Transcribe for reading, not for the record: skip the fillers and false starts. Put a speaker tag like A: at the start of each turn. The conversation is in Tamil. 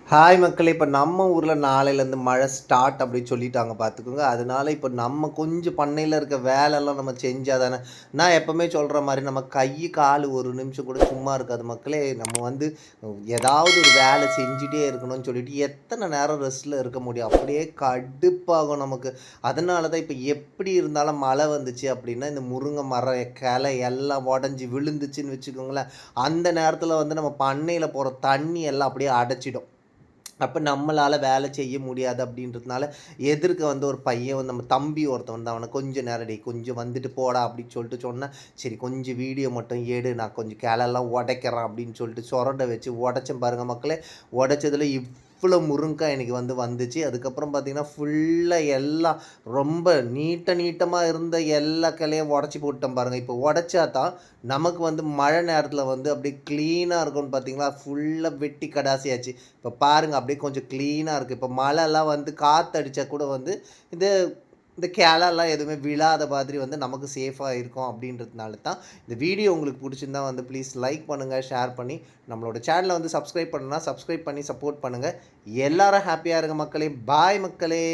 A: ஹாய் மக்களே! இப்ப நம்ம ஊர்ல நாளையிலேருந்து மழை ஸ்டார்ட் அப்படின்னு சொல்லிட்டாங்க பார்த்துக்கோங்க. அதனால இப்ப நம்ம கொஞ்சம் பண்ணையில இருக்க வேலைலாம் நம்ம செஞ்சா தானே நான் எப்பவுமே சொல்ற மாரி நம்ம கை, காலு ஒரு நிமிஷம் கூட சும்மா இருக்காது மக்களே. நம்ம வந்து ஏதாவது ஒரு வேலை செஞ்சுட்டே இருக்கணும்னு சொல்லிட்டு எத்தன நேரம் ரெஸ்ட்ல இருக்க முடியும்? அப்படியே கடுப்பாகும் நமக்கு. அதனால தான் இப்ப எப்படி இருந்தாலும் மழை வந்துச்சு அப்படின்னா, இந்த முருங்கை மரம் கிளை எல்லாம் உடைஞ்சு விழுந்துச்சுன்னு வச்சுக்கோங்களேன், அந்த நேரத்தில வந்து நம்ம பண்ணையில போற தண்ணி எல்லாம் அப்படியே அடைச்சிடும். அப்ப நம்மளால வேலை செய்ய முடியாது அப்படின்றதுனால, எதிர்க்க வந்து ஒரு பையன் வந்து நம்ம தம்பி ஒருத்தன் வந்து அவன "கொஞ்சம் நேரம் டேய் கொஞ்சம் வந்துட்டு போடா" அப்படின்னு சொல்லிட்டு சொன்னேன். சரி கொஞ்சம் வீடியோ மட்டும் எடு நான் கொஞ்சம் கிளைலாம் உடைக்கிறேன் அப்படின்னு சொல்லிட்டு சொரண்ட வச்சு உடைச்சேன் பாருங்க மக்களே. உடைச்சதுல இவ்ளோ முருங்கக்காய் எனக்கு வந்துச்சு. அதுக்கப்புறம் பார்த்தீங்கன்னா, ஃபுல்லா எல்லாம் ரொம்ப நீட்டமா இருந்த எல்லா கிளையும் உடைச்சு போட்டுட்டேன் பாருங்க. இப்போ உடைச்சா தான் நமக்கு வந்து மழை நேரத்தில வந்து அப்படியே கிளீனா இருக்கும்னு பார்த்தீங்களா, ஃபுல்லா வெட்டி கடாசியாச்சு. இப்ப பாருங்க அப்படியே கொஞ்சம் கிளீனா இருக்கு. இப்ப மழைலாம் வந்து காத்தடிச்சா கூட வந்து இந்த இந்த கிளலாம் எதுவுமே விழாத மாதிரி வந்து நமக்கு சேஃபா இருக்கும் அப்படின்றதுனால தான். இந்த வீடியோ உங்களுக்கு புடிச்சிருந்தா வந்து ப்ளீஸ் லைக் பண்ணுங்க, ஷேர் பண்ணி நம்மளோட சேனல வந்து சப்ஸ்கிரைப் பண்ணலனா சப்ஸ்கிரைப் பண்ணி சப்போர்ட் பண்ணுங்க. எல்லாரும் ஹேப்பியா இருங்க மக்களே! பாய் மக்களே!